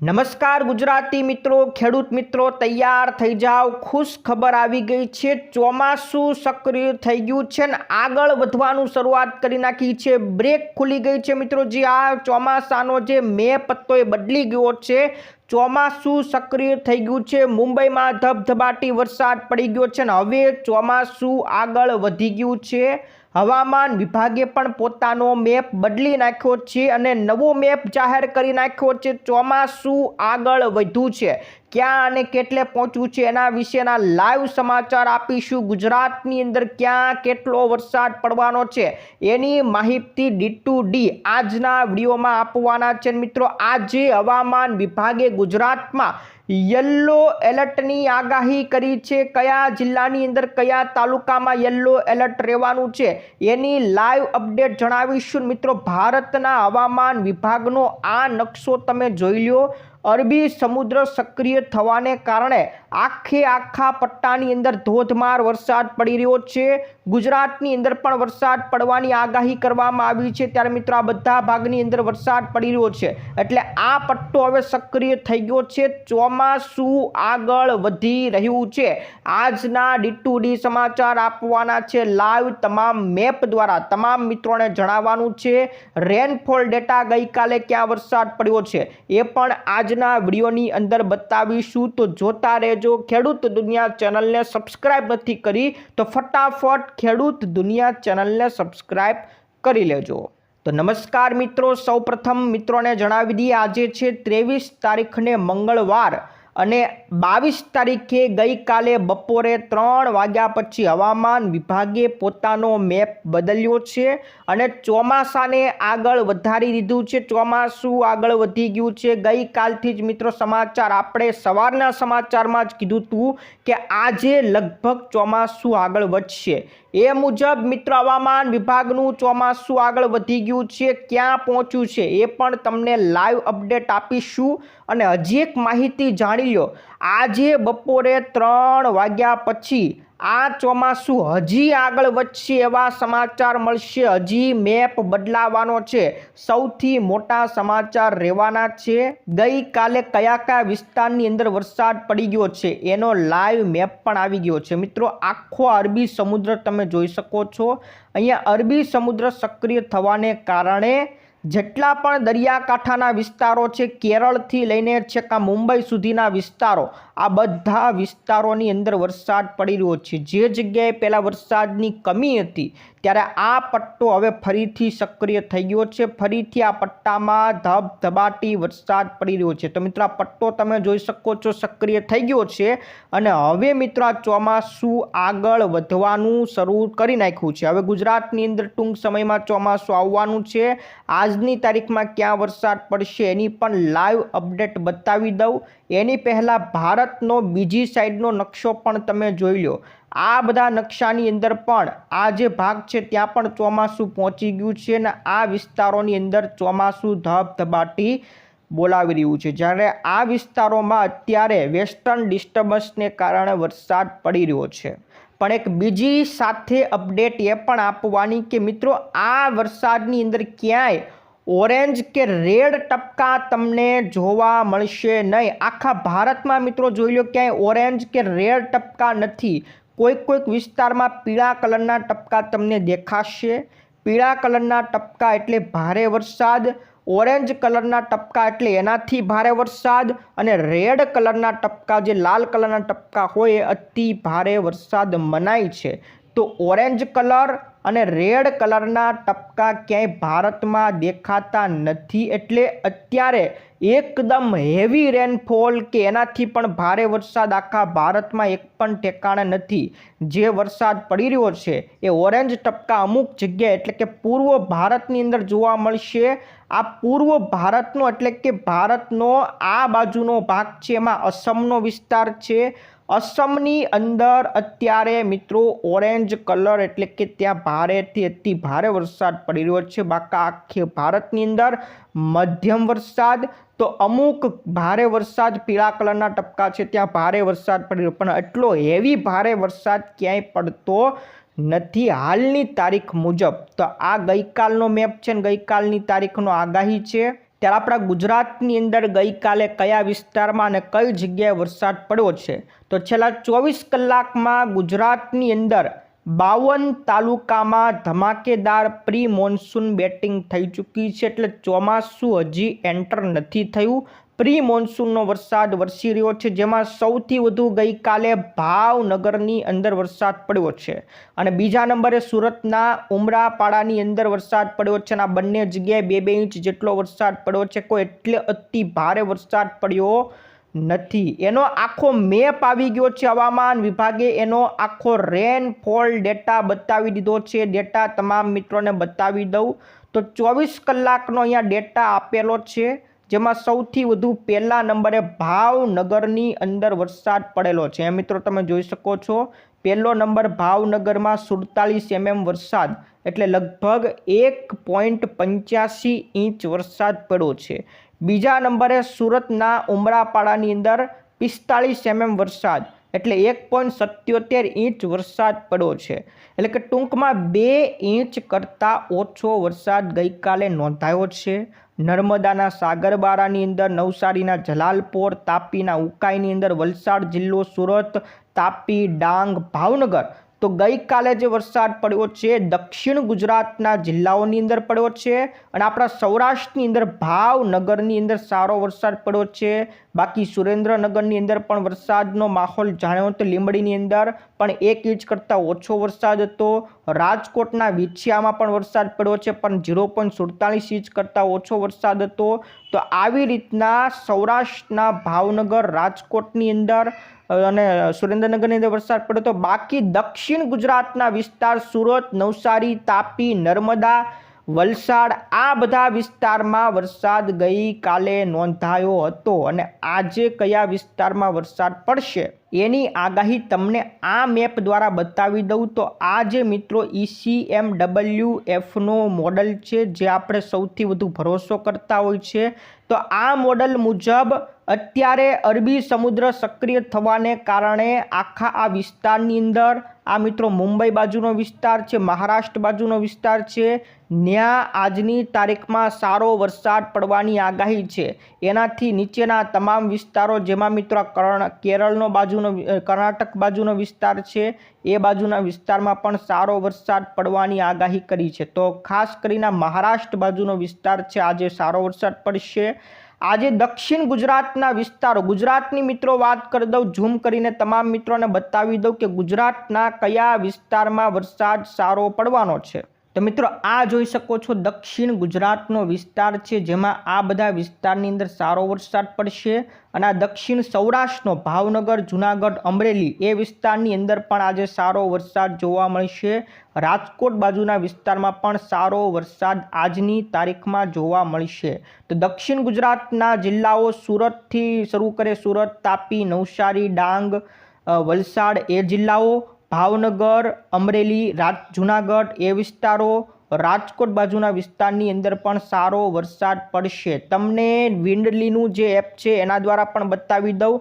નમસ્કાર ગુજરાતી મિત્રો, ખેડૂત મિત્રો તૈયાર થઈ જાઓ। ખુશ ખબર આવી ગઈ છે। ચોમાસું સક્રિય થઈ ગયું છે ને આગળ વધવાનું શરૂઆત કરી નાખી છે। બ્રેક ખુલી ગઈ છે મિત્રો। જે આ ચોમાસાનો જે મેપ હતો એ બદલી ગયો છે। ચોમાસું સક્રિય થઈ ગયું છે। મુંબઈમાં ધબધબાટી વરસાદ પડી ગયો છે ને હવે ચોમાસું આગળ વધી ગયું છે। હવામાન વિભાગે પણ પોતાનો મેપ બદલી નાખ્યો છે અને નવો મેપ જાહેર કરી નાખ્યો છે। ચોમાસું આગળ વધ્યું છે। ક્યાં અને કેટલે પહોંચ્યું છે એના વિશેના લાઈવ સમાચાર આપીશું। ગુજરાતની અંદર ક્યાં કેટલો વરસાદ પડવાનો છે એની માહિતી D2D આજના વિડીયોમાં આપવાના છે મિત્રો। આજે હવામાન વિભાગે ગુજરાતમાં યલો એલર્ટની આગાહી કરી છે। કયા જિલ્લાની અંદર કયા તાલુકામાં યલો એલર્ટ રહેવાનું છે એની લાઈવ અપડેટ જણાવીશું મિત્રો। ભારતના હવામાન વિભાગનો આ નકશો તમે જોઈ લો। અરબી સમુદ્ર સક્રિય થવાને કારણે આખા પટ્ટાની અંદર ધોધમાર વરસાદ પડી રહ્યો છે। ગુજરાતની અંદર પણ વરસાદ પડવાની આગાહી કરવામાં આવી છે। ત્યારે મિત્રો આ બધા ભાગની અંદર વરસાદ પડી રહ્યો છે એટલે આ પટ્ટો હવે સક્રિય થઈ ગયો છે। ચોમાસું આગળ વધી રહ્યું છે। આજના D2D સમાચાર આપવાના છે લાઈવ તમામ મેપ દ્વારા। તમામ મિત્રોને જણાવવાનું છે રેનફોલ ડેટા ગઈકાલે ક્યાં વરસાદ પડ્યો છે એ પણ આજના વિડીયોની અંદર બતાવીશું। તો જોતા રહેજો। ખેડૂત દુનિયા ચેનલને સબસ્ક્રાઇબ નથી કરી તો ફટાફટ ખેડૂત દુનિયા ચેનલને સબસ્ક્રાઇબ કરી લેજો। તો નમસ્કાર મિત્રો, સૌપ્રથમ મિત્રોને જણાવી દઈએ આજે છે 23 તારીખને મંગળવાર અને 22 તારીખે ગઈકાલે બપોરે 3 વાગ્યા પછી હવામાન વિભાગે પોતાનો મેપ બદલ્યો છે અને ચોમાસાને આગળ વધારી દીધું છે। ચોમાસું આગળ વધી ગયું છે। ગઈકાલથી જ મિત્રો સમાચાર આપણે સવારના સમાચારમાં જ કીધું હતું કે આજે લગભગ ચોમાસું આગળ વધશે। એ મુજબ મિત્રો હવામાન વિભાગનું ચોમાસું આગળ વધી ગયું છે। ક્યાં પહોંચ્યું છે એ પણ તમને લાઈવ અપડેટ આપીશું। અને હજી એક માહિતી જાણી લો, આજે બપોરે 3 વાગ્યા પછી આ ચોમાસું હજી આગળ વધશે એવા સમાચાર મળશે। હજી મેપ બદલાવાનો છે। સૌથી મોટા સમાચાર રહેવાના છે ગઈકાલે કયા વિસ્તારની અંદર વરસાદ પડી ગયો છે એનો લાઈવ મેપ પણ આવી ગયો છે મિત્રો। આખો અરબી સમુદ્ર તમે જોઈ શકો છો। અહીંયા અરબી સમુદ્ર સક્રિય થવાને કારણે જેટલા પણ દરિયાકાંઠાના વિસ્તારો છે, કેરળથી લઈને છેક મુંબઈ સુધીના વિસ્તારો, આ બધા વિસ્તારોની અંદર વરસાદ પડી રહ્યો છે। જે જગ્યાએ પહેલા વરસાદની કમી હતી ત્યારે આ પટ્ટો હવે ફરીથી સક્રિય થઈ ગયો છે। ફરીથી આ પટ્ટામાં ધબધબાટી વરસાદ પડી રહ્યો છે। તો મિત્રો આ પટ્ટો તમે જોઈ શકો છો સક્રિય થઈ ગયો છે અને હવે મિત્રો આ ચોમાસું આગળ વધવાનું શરૂ કરી નાખ્યું છે। હવે ગુજરાતની અંદર ટૂંક સમયમાં ચોમાસું આવવાનું છે। આજની તારીખમાં ક્યાં વરસાદ પડશે એની પણ લાઈવ અપડેટ બતાવી દઉં। એની પહેલાં ભારતનો બીજી સાઈડનો નકશો પણ તમે જોઈ લો। આ બધા નકશાની અંદર પણ આ જે ભાગ છે ત્યાં પણ ચોમાસું પહોંચી ગયું છે અને આ વિસ્તારોની અંદર ચોમાસું ધબધબાટી બોલાવી રહ્યું છે। જ્યારે આ વિસ્તારોમાં અત્યારે વેસ્ટર્ન ડિસ્ટર્બન્સને કારણે વરસાદ પડી રહ્યો છે। પણ એક બીજી સાથે અપડેટ એ પણ આપવાની કે મિત્રો આ વરસાદની અંદર ક્યાંય ઓરેન્જ કે રેડ ટપકા તમને જોવા મળશે નહીં। આખા ભારતમાં મિત્રો જોઈ લો ક્યાંય ઓરેન્જ કે રેડ ટપકા નથી। કોઈક વિસ્તારમાં પીળા કલરના ટપકા તમને દેખાશે। પીળા કલરના ટપકા એટલે ભારે વરસાદ, ઓરેન્જ કલરના ટપકા એટલે એનાથી ભારે વરસાદ અને રેડ કલરના ટપકા જે લાલ કલરના ટપકા હોય એ અતિ ભારે વરસાદ મનાય છે। તો ઓરેન્જ કલર અને રેડ કલરના ટપકા ક્યાંય ભારતમાં દેખાતા નથી। એટલે અત્યારે એકદમ હેવી રેનફોલ કે એનાથી પણ ભારે વરસાદ આખા ભારતમાં એક પણ ઠેકાણે નથી। જે વરસાદ પડી રહ્યો છે એ ઓરેન્જ ટપકા અમુક જગ્યાએ એટલે કે પૂર્વ ભારતની અંદર જોવા મળશે। આ પૂર્વ ભારતનો એટલે કે ભારતનો આ બાજુનો ભાગ છે એમાં અસમનો વિસ્તાર છે। અસમની અંદર અત્યારે મિત્રો ઓરેન્જ કલર એટલે કે ત્યાં ભારેથી અતિ ભારે વરસાદ પડી રહ્યો છે। બાકી આખે ભારતની અંદર મધ્યમ વરસાદ, તો અમુક ભારે વરસાદ પીળા કલરના ટપકા છે ત્યાં ભારે વરસાદ પડી રહ્યો, પણ એટલો હેવી ભારે વરસાદ ક્યાંય પડતો નથી હાલની તારીખ મુજબ। તો આ ગઈકાલનો મેપ છે ને ગઈકાલની તારીખનો આગાહી છે। ત્યારે આપણા ગુજરાતની અંદર ગઈકાલે કયા વિસ્તારમાં અને કઈ જગ્યાએ વરસાદ પડ્યો છે તો છેલ્લા 24 કલાકમાં ગુજરાતની અંદર 52 તાલુકામાં ધમાકેદાર પ્રી મોન્સૂન બેટિંગ થઈ ચૂકી છે, એટલે ચોમાસું હજી એન્ટર નથી થયું. પ્રી મોન્સૂનનો વરસાદ વરસી રહ્યો છે, જેમાં સૌથી વધુ ગઈકાલે ભાવનગરની અંદર વરસાદ પડ્યો છે અને બીજા નંબરે સુરતના ઉમરાપાડાની અંદર વરસાદ પડ્યો છે અને આ બંને જગ્યાએ 2-2 ઇંચ જેટલો વરસાદ પડ્યો છે. કોઈ એટલે અતિ ભારે વરસાદ પડ્યો નથી. એનો આખો મેપ આવી ગયો છે. હવામાન વિભાગે એનો આખો રેનફોલ ડેટા બતાવી દીધો છે. ડેટા તમામ મિત્રોને બતાવી દઉં તો 24 કલાકનો અહીંયા ડેટા આપેલો છે, જેમાં સૌથી વધુ પહેલા નંબરે ભાવનગરની અંદર વરસાદ પડેલો છે. મિત્રો તમે જોઈ શકો છો, પહેલો નંબર ભાવનગરમાં 47 mm વરસાદ, એટલે લગભગ 1.85 ઇંચ વરસાદ પડ્યો છે. બીજા નંબરે સુરતના ઉમરાપાડાની અંદર 45 mm વરસાદ, એટલે 1.77 ઇંચ વરસાદ પડ્યો છે. એટલે કે ટૂંકમાં 2 ઇંચ કરતાં ઓછો વરસાદ ગઈકાલે નોંધાયો છે. નર્મદાના સાગરબારાની અંદર, નવસારીના જલાલપોર, તાપીના ઉકાઈની અંદર, વલસાડ જિલ્લો, સુરત, તાપી, ડાંગ, ભાવનગર, તો ગઈકાલે જે વરસાદ પડ્યો છે દક્ષિણ ગુજરાતના જિલ્લાઓની અંદર પડ્યો છે અને આપણા સૌરાષ્ટ્રની અંદર ભાવનગરની અંદર સારો વરસાદ પડ્યો છે. બાકી સુરેન્દ્રનગરની અંદર પણ વરસાદનો માહોલ જાણ્યો તો લીંબડીની અંદર પણ 1 ઇંચ કરતાં ઓછો વરસાદ હતો. રાજકોટના વિછિયામાં પણ વરસાદ પડ્યો છે, પણ 0.47 ઇંચ કરતાં ઓછો વરસાદ હતો. તો આવી રીતના સૌરાષ્ટ્રના ભાવનગર, રાજકોટની અંદર અને સુરેન્દ્રનગરની અંદર વરસાદ પડ્યો. તો બાકી દક્ષિણ ગુજરાતના વિસ્તાર સુરત, નવસારી, તાપી, નર્મદા, વલસાડ, આ બધા વિસ્તારમાં વરસાદ ગઈકાલે નોંધાયો હતો અને આજે કયા વિસ્તારમાં વરસાદ પડશે એની આગાહી તમને આ મેપ દ્વારા બતાવી દઉં. તો આ જે મિત્રો ECMWFનો મોડલ છે, જે આપણે સૌથી વધુ ભરોસો કરતા હોય છે, તો આ મોડલ મુજબ અત્યારે અરબી સમુદ્ર સક્રિય થવાને કારણે આખા આ વિસ્તારની અંદર, આ મિત્રો મુંબઈ બાજુનો વિસ્તાર છે, મહારાષ્ટ્ર બાજુનો વિસ્તાર છે, ત્યાં આજની તારીખમાં સારો વરસાદ પડવાની આગાહી છે. એનાથી નીચેના તમામ વિસ્તારો, જેમાં મિત્રો કેરળનો બાજુનો, કર્ણાટક બાજુનો વિસ્તાર છે, એ બાજુના વિસ્તારમાં પણ સારો વરસાદ પડવાની આગાહી કરી છે. તો ખાસ કરીને મહારાષ્ટ્ર બાજુનો વિસ્તાર છે, આજે સારો વરસાદ પડશે. આજે દક્ષિણ ગુજરાતના વિસ્તારો, ગુજરાતની મિત્રો વાત કરી દઉં, ઝૂમ કરીને તમામ મિત્રોને બતાવી દઉં કે ગુજરાતના કયા વિસ્તારમાં વરસાદ સારો પડવાનો છે. તો મિત્રો આ જોઈ શકો છો દક્ષિણ ગુજરાતનો વિસ્તાર છે, જેમાં આ બધા વિસ્તારની અંદર સારો વરસાદ પડશે અને આ દક્ષિણ સૌરાષ્ટ્રનો ભાવનગર, જુનાગઢ, અમરેલી એ વિસ્તારની અંદર પણ આજે સારો વરસાદ જોવા મળશે. રાજકોટ બાજુના વિસ્તારમાં પણ સારો વરસાદ આજની તારીખમાં જોવા મળશે. તો દક્ષિણ ગુજરાતના જિલ્લાઓ સુરતથી શરૂ કરે, સુરત, તાપી, નવસારી, ડાંગ, વલસાડ એ જિલ્લાઓ, ભાવનગર, અમરેલી, જુનાગઢ એ વિસ્તારો, રાજકોટ બાજુના વિસ્તારની અંદર પણ સારો વરસાદ પડશે. તમને વિન્ડલીનું જે એપ છે એના દ્વારા પણ બતાવી દઉં.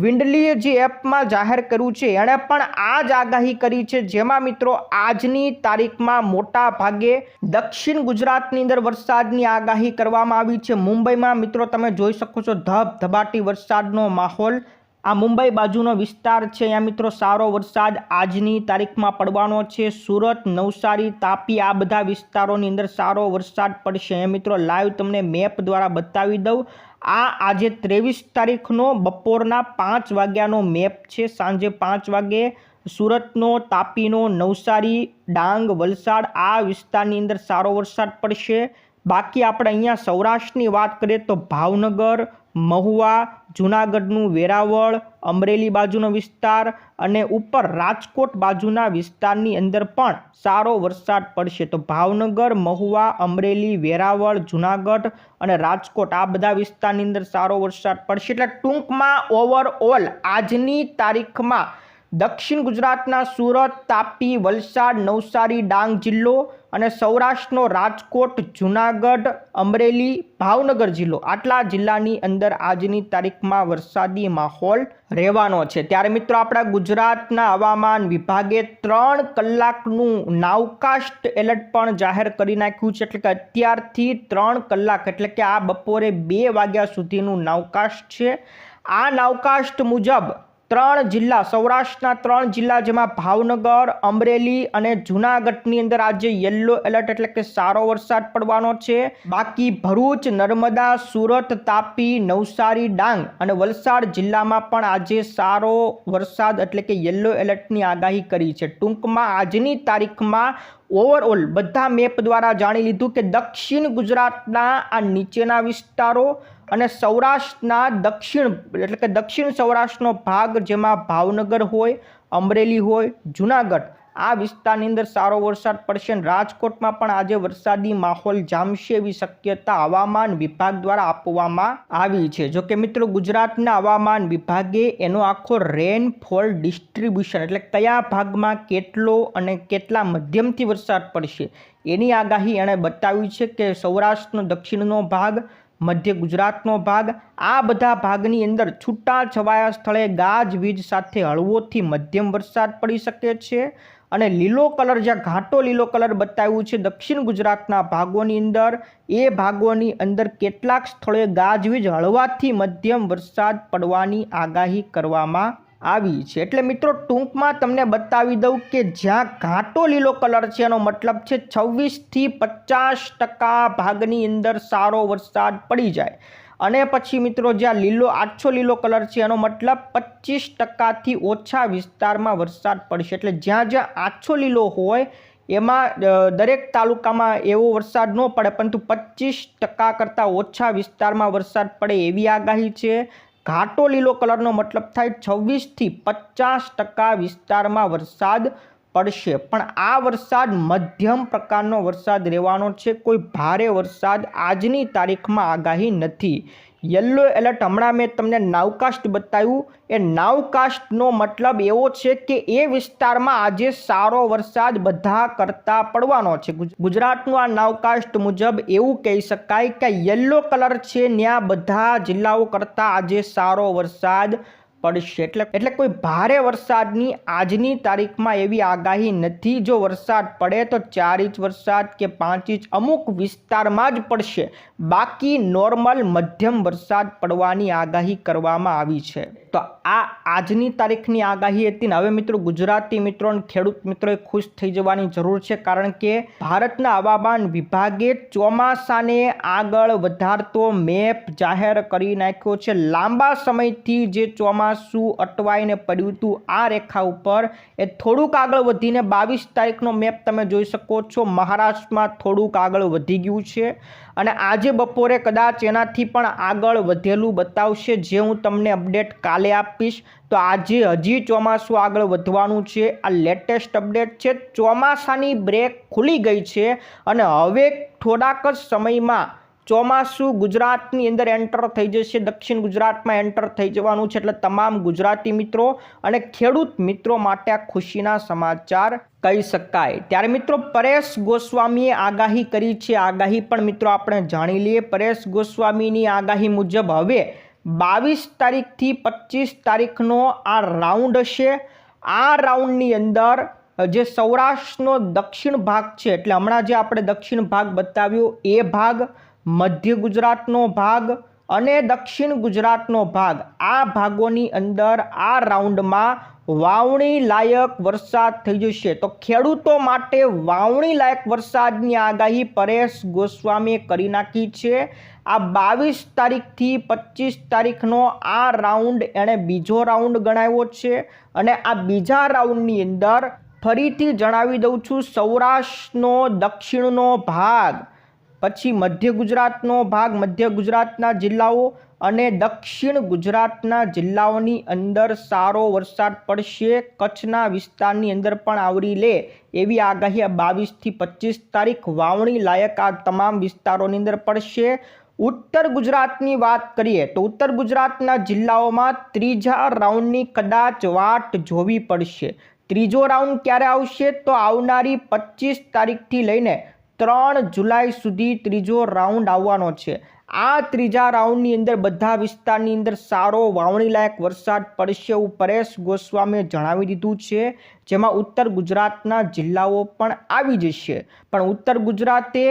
વિન્ડલીએ જે એપમાં જાહેર કર્યું છે એણે પણ આ જ આગાહી કરી છે, જેમાં મિત્રો આજની તારીખમાં મોટા ભાગે દક્ષિણ ગુજરાતની અંદર વરસાદની આગાહી કરવામાં આવી છે. મુંબઈમાં મિત્રો તમે જોઈ શકો છો ધબધબાટી વરસાદનો માહોલ. આ મુંબઈ બાજુનો વિસ્તાર છે, અહીંયા મિત્રો સારો વરસાદ આજની તારીખમાં પડવાનો છે. સુરત, નવસારી, તાપી આ બધા વિસ્તારોની અંદર સારો વરસાદ પડશે. અહીંયા મિત્રો લાઈવ તમને મેપ દ્વારા બતાવી દઉં. આ આજે 23 તારીખનો બપોરના 5 વાગ્યાનો મેપ છે. સાંજે 5 વાગે સુરતનો, તાપીનો, નવસારી, ડાંગ, વલસાડ આ વિસ્તારની અંદર સારો વરસાદ પડશે. બાકી આપણે અહીંયા સૌરાષ્ટ્રની વાત કરીએ તો ભાવનગર, મહુવા, જુનાગઢનું વેરાવળ, અમરેલી બાજુનો વિસ્તાર અને ઉપર રાજકોટ બાજુના વિસ્તારની અંદર પણ સારો વરસાદ પડશે. તો ભાવનગર, મહુવા, અમરેલી, વેરાવળ, જુનાગઢ અને રાજકોટ આ બધા વિસ્તારની અંદર સારો વરસાદ પડશે. એટલે ટૂંકમાં ઓવરઓલ આજની તારીખમાં દક્ષિણ ગુજરાતના સુરત, તાપી, વલસાડ, નવસારી, ડાંગ જિલ્લો અને સૌરાષ્ટ્રનો રાજકોટ, જૂનાગઢ, અમરેલી, ભાવનગર જિલ્લો, આટલા જિલ્લાની અંદર આજની તારીખમાં વરસાદી માહોલ રહેવાનો છે। ત્યારે મિત્રો આપણા ગુજરાતના હવામાન વિભાગે 3 કલાકનું નાવકાસ્ટ એલર્ટ પણ જાહેર કરી નાખ્યું છે, એટલે કે અત્યારથી 3 કલાક એટલે કે આ બપોરે 2 વાગ્યા સુધીનું નાવકાસ્ટ છે। આ નાવકાસ્ટ મુજબ 3 જિલ્લા, સૌરાષ્ટ્રના 3 જિલ્લા જેમાં ભાવનગર, અમરેલી અને જૂનાગઢની અંદર આજે યલો એલર્ટ એટલે કે સારો વરસાદ પડવાનો છે। બાકી ભરૂચ, નર્મદા, સુરત, તાપી, નવસારી, ડાંગ અને વલસાડ જિલ્લામાં પણ આજે સારો વરસાદ એટલે કે યલો એલર્ટની આગાહી કરી છે। ટૂંકમાં આજની તારીખમાં ઓવરઓલ બધા મેપ દ્વારા જાણી લીધું કે દક્ષિણ ગુજરાતના આ નીચેના વિસ્તારો અને સૌરાષ્ટ્રના દક્ષિણ એટલે કે દક્ષિણ સૌરાષ્ટ્રનો ભાગ જેમાં ભાવનગર હોય, અમરેલી હોય, જૂનાગઢ આ વિસ્તારની અંદર સારો વરસાદ પડશે અને રાજકોટમાં પણ આજે વરસાદી માહોલ જામશે એવી શક્યતા હવામાન વિભાગ દ્વારા આપવામાં આવી છે। જો કે મિત્રો ગુજરાતના હવામાન વિભાગે એનો આખો રેનફોલ ડિસ્ટ્રીબ્યુશન એટલે કયા ભાગમાં કેટલો અને કેટલા મધ્યમથી વરસાદ પડશે એની આગાહી એણે બતાવી છે કે સૌરાષ્ટ્રનો દક્ષિણનો ભાગ, મધ્ય ગુજરાતનો ભાગ, આ બધા ભાગની અંદર છૂટા છવાયા સ્થળે ગાજવીજ સાથે હળવોથી મધ્યમ વરસાદ પડી શકે છે અને લીલો કલર જ્યાં ઘાટો લીલો કલર બતાવ્યું છે દક્ષિણ ગુજરાતના ભાગોની અંદર, એ ભાગોની અંદર કેટલાક સ્થળોએ ગાજવીજ હળવાથી મધ્યમ વરસાદ પડવાની આગાહી કરવામાં આવી છે। એટલે મિત્રો ટૂંકમાં તમને બતાવી દઉં કે જ્યાં ઘાટો લીલો કલર છે એનો મતલબ છે 26 થી 50% ભાગની અંદર સારો વરસાદ પડી જાય અને પછી મિત્રો જ્યાં લીલો આછો લીલો કલર છે એનો મતલબ 25% ઓછા વિસ્તારમાં વરસાદ પડશે। એટલે જ્યાં જ્યાં આછો લીલો હોય એમાં દરેક તાલુકામાં એવો વરસાદ ન પડે પરંતુ 25% કરતાં ઓછા વિસ્તારમાં વરસાદ પડે એવી આગાહી છે। ઘાટો લીલો કલરનો મતલબ થાય 26 થી 50% વિસ્તારમાં વરસાદ પડશે, પણ આ વરસાદ મધ્યમ પ્રકારનો વરસાદ રહેવાનો છે। કોઈ ભારે વરસાદ આજની તારીખમાં આગાહી નથી। યલો એલર્ટ હમણાં મેં તમને નાવકાસ્ટ બતાવ્યું, એ નાવકાસ્ટનો મતલબ એવો છે કે એ વિસ્તારમાં આજે સારો વરસાદ બધા કરતાં પડવાનો છે। ગુજરાતનું આ નાવકાસ્ટ મુજબ એવું કહી શકાય કે યલો કલર છે ત્યાં બધા જિલ્લાઓ કરતાં આજે સારો વરસાદ પડશે। એટલે કોઈ ભારે વરસાદની આજની તારીખમાં એવી આગાહી નથી। જો વરસાદ પડે તો 4 ઇંચ વરસાદ કે 5 ઇંચ અમુક વિસ્તારમાં જ પડશે, બાકી નોર્મલ મધ્યમ વરસાદ પડવાની આગાહી કરવામાં આવી છે। તો આ આજની તારીખની આગાહી હતી ને હવે મિત્રો ગુજરાતી મિત્રો અને ખેડૂત મિત્રોએ ખુશ થઈ જવાની જરૂર છે, કારણ કે ભારતના હવામાન વિભાગે ચોમાસાને આગળ વધારતો મેપ જાહેર કરી નાખ્યો છે। લાંબા સમયથી જે ચોમાસું અટવાઈને પડ્યું હતું આ રેખા ઉપર એ થોડુંક આગળ વધીને 22 તારીખનો મેપ તમે જોઈ શકો છો, મહારાષ્ટ્રમાં થોડુંક આગળ વધી ગયું છે અને આજે બપોરે કદાચ એનાથી પણ આગળ વધેલું બતાવશે, જે હું તમને અપડેટ કાલે આપીશ। તો આજે હજી ચોમાસું આગળ વધવાનું છે, આ લેટેસ્ટ અપડેટ છે। ચોમાસાની બ્રેક ખુલી ગઈ છે અને હવે થોડાક જ સમયમાં ચોમાસું ગુજરાતની અંદર એન્ટર થઈ જશે, દક્ષિણ ગુજરાતમાં એન્ટર થઈ જવાનું છે। એટલે તમામ ગુજરાતી મિત્રો અને ખેડૂત મિત્રો માટે આ ખુશીના સમાચાર કહી શકાય। ત્યારે મિત્રો પરેશ ગોસ્વામીએ આગાહી કરી છે, આગાહી પણ મિત્રો આપણે જાણી લઈએ। પરેશ ગોસ્વામીની આગાહી મુજબ હવે 22 તારીખથી 25 તારીખનો આ રાઉન્ડ હશે। આ રાઉન્ડની અંદર જે સૌરાષ્ટ્રનો દક્ષિણ ભાગ છે, એટલે હમણાં જે આપણે દક્ષિણ ભાગ બતાવ્યો એ ભાગ, મધ્ય ગુજરાતનો ભાગ અને દક્ષિણ ગુજરાતનો ભાગ, આ ભાગોની અંદર આ રાઉન્ડમાં વાવણી લાયક વરસાદ થઈ જશે। તો ખેડૂતો માટે વાવણી લાયક વરસાદની આગાહી પરેશ ગોસ્વામીએ કરી નાખી છે। આ 22 તારીખથી 25 તારીખનો આ રાઉન્ડ એણે બીજો રાઉન્ડ ગણાવ્યો છે અને આ બીજા રાઉન્ડની અંદર ફરીથી જણાવી દઉં છું, સૌરાષ્ટ્રનો દક્ષિણનો ભાગ, પછી મધ્ય ગુજરાતનો ભાગ, મધ્ય ગુજરાતના જિલ્લાઓ અને દક્ષિણ ગુજરાતના જિલ્લાઓની અંદર સારો વરસાદ પડશે। કચ્છના વિસ્તારની અંદર પણ આવરી લે એવી આગાહી 22 થી 25 તારીખ વાવણી લાયક આ તમામ વિસ્તારોની અંદર પડશે। ઉત્તર ગુજરાતની વાત કરીએ તો ઉત્તર ગુજરાતના જિલ્લાઓમાં ત્રીજા રાઉન્ડની કદાચ વાટ જોવી પડશે. ત્રીજો રાઉન્ડ ક્યારે આવશે તો આવનારી 25 તારીખથી લઈને 3 જુલાઈ સુધી ત્રીજો રાઉન્ડ આવવાનો છે. આ ત્રીજા રાઉન્ડની અંદર બધા વિસ્તારની અંદર સારો વાવણીલાયક વરસાદ પડશે એવું પરેશ ગોસ્વામીએ જણાવી દીધું છે, જેમાં ઉત્તર ગુજરાતના જિલ્લાઓ પણ આવી જશે. પણ ઉત્તર ગુજરાતે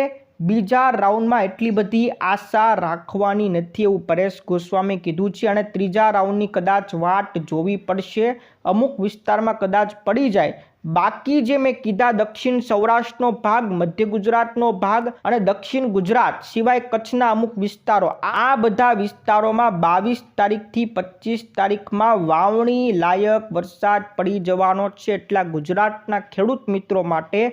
બીજા રાઉન્ડમાં એટલી બધી આશા રાખવાની નથી એવું પરેશ ગોસ્વામીએ કીધું છે અને ત્રીજા રાઉન્ડની કદાચ વાટ જોવી પડશે. અમુક વિસ્તારમાં કદાચ પડી જાય. બાકી જે મેં કીધા દક્ષિણ સૌરાષ્ટ્રનો ભાગ, મધ્ય ગુજરાતનો ભાગ અને દક્ષિણ ગુજરાત સિવાય કચ્છના અમુક વિસ્તારો, આ બધા વિસ્તારોમાં 22 તારીખથી 25 તારીખમાં વાવણી લાયક વરસાદ પડી જવાનો છે. એટલા ગુજરાતના ખેડૂત મિત્રો માટે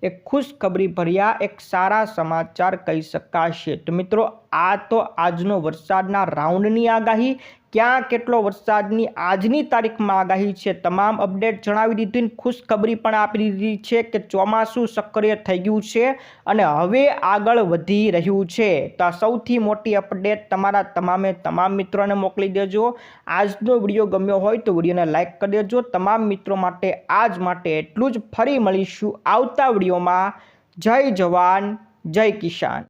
એક ખુશખબરી ભર્યા એક સારા સમાચાર કહી શકાશે. તો મિત્રો આ તો આજનો વરસાદના રાઉન્ડની આગાહી. ક્યાં કેટલો વરસાદની આજની તારીખમાં આગાહી છે તમામ અપડેટ જણાવી દીધી. ખુશખબરી પણ આપી દીધી છે કે ચોમાસું સક્રિય થઈ ગયું છે અને હવે આગળ વધી રહ્યું છે. તો આ સૌથી મોટી અપડેટ તમારા તમામ મિત્રોને મોકલી દેજો. આજનો વિડીયો ગમ્યો હોય તો વિડીયોને લાઇક કરી દેજો. તમામ મિત્રો માટે આજ માટે એટલું જ. ફરી મળીશું આવતા વિડીયોમાં. જય જવાન જય કિસાન.